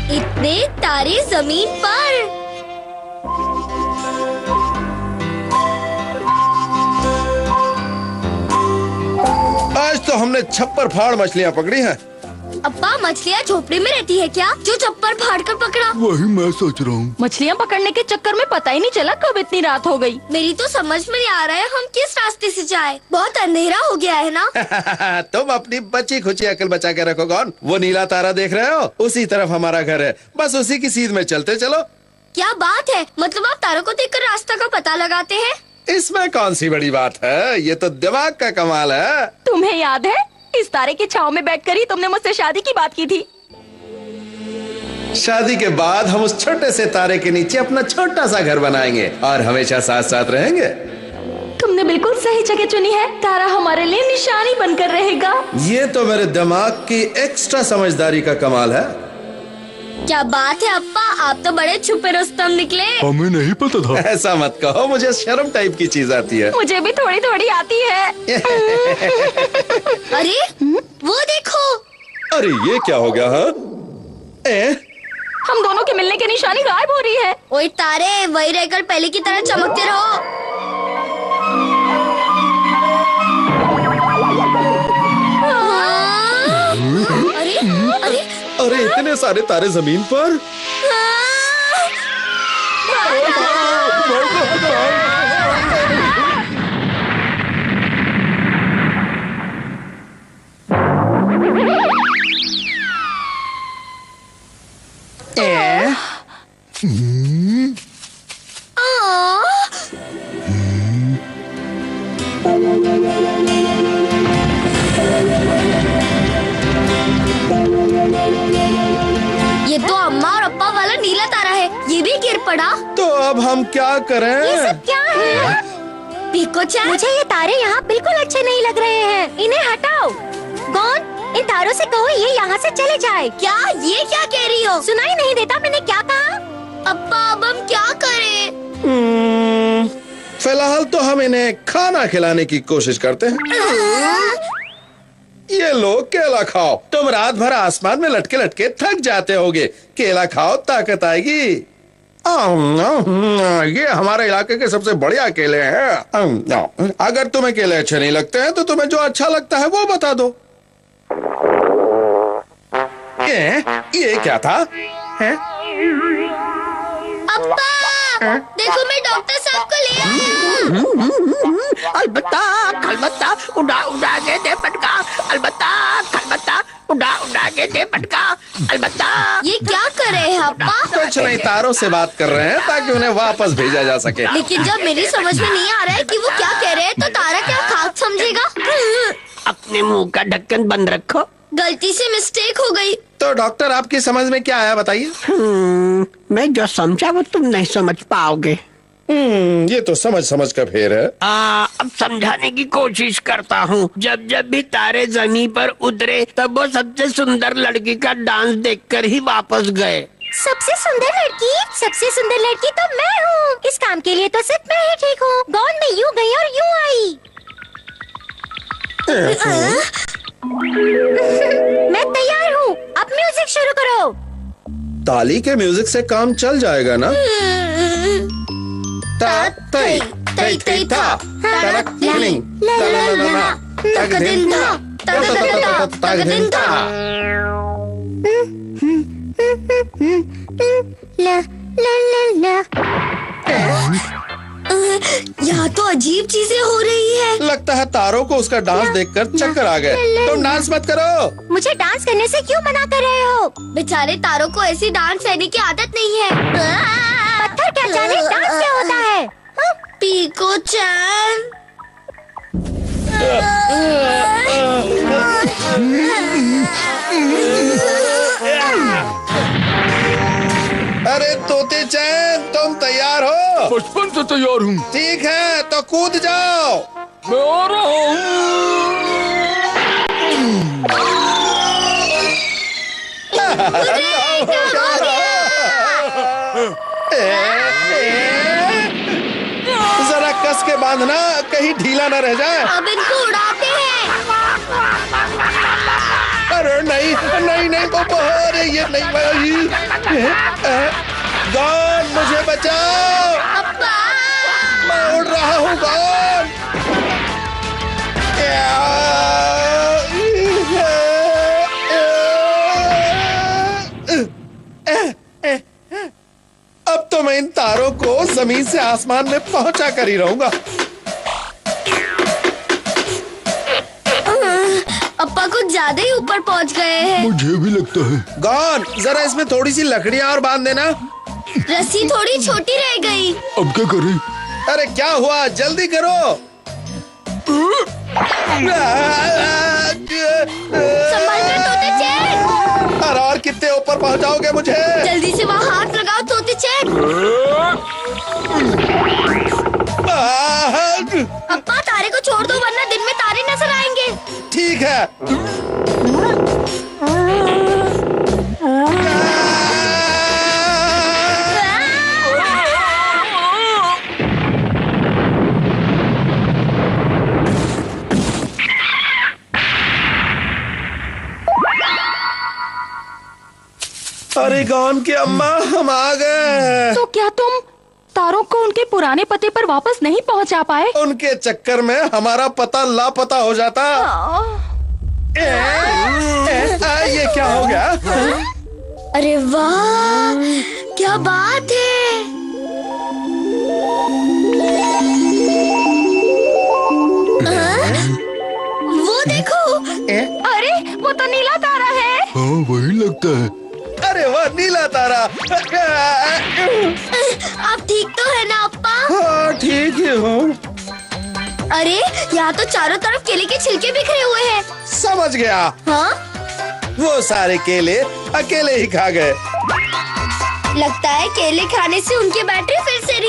इतने तारे जमीन पर। आज तो हमने छप्पर फाड़ मछलियाँ पकड़ी हैं। अब्बा, मछलियाँ झोपड़ी में रहती है क्या, जो छप्पर फाड़ कर पकड़ा? वही मैं सोच रहा हूँ। मछलियाँ पकड़ने के चक्कर में पता ही नहीं चला कब इतनी रात हो गई। मेरी तो समझ में नहीं आ रहा है हम किस रास्ते से जाए। बहुत अंधेरा हो गया है ना। तुम अपनी बच्ची खुची अकल बचा के रखो। कौन वो नीला तारा देख रहे हो? उसी तरफ हमारा घर है, बस उसी की सीध में चलते चलो। क्या बात है, मतलब आप तारों को देखकर रास्ता का पता लगाते हैं? इसमें कौन सी बड़ी बात है, ये तो दिमाग का कमाल है। तुम्हें याद है इस तारे की छांव में बैठकर ही तुमने मुझसे शादी की बात की थी। शादी के बाद हम उस छोटे से तारे के नीचे अपना छोटा सा घर बनाएंगे और हमेशा साथ साथ रहेंगे। तुमने बिल्कुल सही जगह चुनी है। तारा हमारे लिए निशानी बनकर रहेगा। ये तो मेरे दिमाग की एक्स्ट्रा समझदारी का कमाल है। क्या बात है अप्पा, आप तो बड़े छुपे रुस्तम निकले। हमें नहीं पता था। ऐसा मत कहो, मुझे शर्म टाइप की चीज आती है। मुझे भी थोड़ी थोड़ी आती है। अरे वो देखो। अरे ये क्या हो गया? हाँ? हम दोनों के मिलने की निशानी गायब हो रही है। ओए तारे, वही रहकर पहले की तरह चमकते रहो। अरे अरे अरे इतने सारे तारे जमीन पर। ये तो अम्मा और अप्पा वाला नीला तारा है, ये भी गिर पड़ा। तो अब हम क्या करें? ये सब क्या है? पीको-चान, मुझे ये तारे यहाँ बिल्कुल अच्छे नहीं लग रहे हैं, इन्हें हटाओ। गॉन, इन तारों से कहो ये यहाँ से चले जाए। क्या ये क्या कह रही हो? सुनाई नहीं देता मैंने क्या कहा? अप्पा, अब हम क्या करें? फिलहाल तो हम इन्हें खाना खिलाने की कोशिश करते हैं। ये लो केला खाओ। तुम रात भर आसमान में लटके लटके थक जाते होगे, केला खाओ ताकत आएगी। ये हमारे इलाके के सबसे बढ़िया केले हैं। अगर तुम्हें केले अच्छे नहीं लगते हैं तो तुम्हें जो अच्छा लगता है वो बता दो। ये क्या था? अप्पा, देखो मैं डॉक्टर साहब को ले आया। अलबत्ता खलबत्ता उड़ा उड़ा के दे पटका, अलबत्ता खलबत्ता उड़ा उड़ा के दे पटका, अलबत्ता। ये क्या कर रहे हैं अप्पा? कुछ नहीं, तारों से बात कर रहे हैं ताकि उन्हें वापस भेजा जा सके। लेकिन जब मेरी समझ में नहीं आ रहा है कि वो क्या कह रहे हैं तो तारा क्या खाक समझेगा? अपने मुंह का ढक्कन बंद रखो। गलती से मिस्टेक हो गई। तो डॉक्टर आपकी समझ में क्या आया बताइए? मैं जो समझा वो तुम नहीं समझ पाओगे। ये तो समझ समझ का फेर है। अब समझाने की कोशिश करता हूँ। जब जब भी तारे जमीन पर उतरे तब वो सबसे सुंदर लड़की का डांस देखकर ही वापस गए। सबसे सुंदर लड़की? सबसे सुंदर लड़की तो मैं हूँ। इस काम के लिए तो सिर्फ मैं ही ठीक हूँ। गॉन, मैं यूँ गई और यूँ आई। मैं तैयार हूँ, अब म्यूजिक शुरू करो। ताली के म्यूजिक से काम चल जाएगा ना? ता तई तई तई ता तड़क टिंग तलललना तग दिन ता तग दिन ता। ला ला ला ला। यहाँ तो अजीब चीजें हो रही है। लगता है तारों को उसका डांस देखकर चक्कर आ गए। तुम डांस मत करो। मुझे डांस करने से क्यों मना कर रहे हो? बेचारे तारों को ऐसी डांस सहने की आदत नहीं है। पत्थर क्या जाने डांस क्या होता है? पीको-चान, अरे तोते चैन, तुम तैयार हो? बचपन से तैयार हूँ। ठीक है तो कूद जाओ। मैं आ रहा हूँ। जरा कस के बांधना, कहीं ढीला न रह जाए। अब इनको उड़ाते हैं। अरे नहीं नहीं नहीं पापा, अरे ये नहीं। गॉन, मुझे बचाओ, मैं उड़ रहा हूँ गॉन। अब तो मैं इन तारों को जमीन से आसमान में पहुंचा कर ही रहूंगा। अप्पा कुछ ज्यादा ही ऊपर पहुंच गए हैं। मुझे भी लगता है। गॉन, जरा इसमें थोड़ी सी लकड़ियां और बांध देना। रस्सी थोड़ी छोटी रह गई। अब क्या करें? अरे क्या हुआ, जल्दी करो। संभाल कर तोते चेक। अरे और कितने ऊपर पहुंचाओगे मुझे? जल्दी से वहाँ हाथ लगाओ तोते चेक। अप्पा तारे को छोड़ दो वरना दिन में तारे नजर आएंगे। ठीक है। अरे गॉन की अम्मा, हम आ गए। तो क्या तुम तारों को उनके पुराने पते पर वापस नहीं पहुंचा पाए? उनके चक्कर में हमारा पता लापता हो जाता। ये क्या हो गया? अरे वाह, क्या बात है। वो देखो। अरे वो तो नीला तारा है। हाँ वही लगता है। अरे वाह, नीला तारा। आप ठीक तो है ना अप्पा? हाँ ठीक ही हूँ। अरे यहाँ तो चारों तरफ केले के छिलके बिखरे हुए हैं। समझ गया। हाँ, वो सारे केले अकेले ही खा गए। लगता है केले खाने से उनकी बैटरी फिर से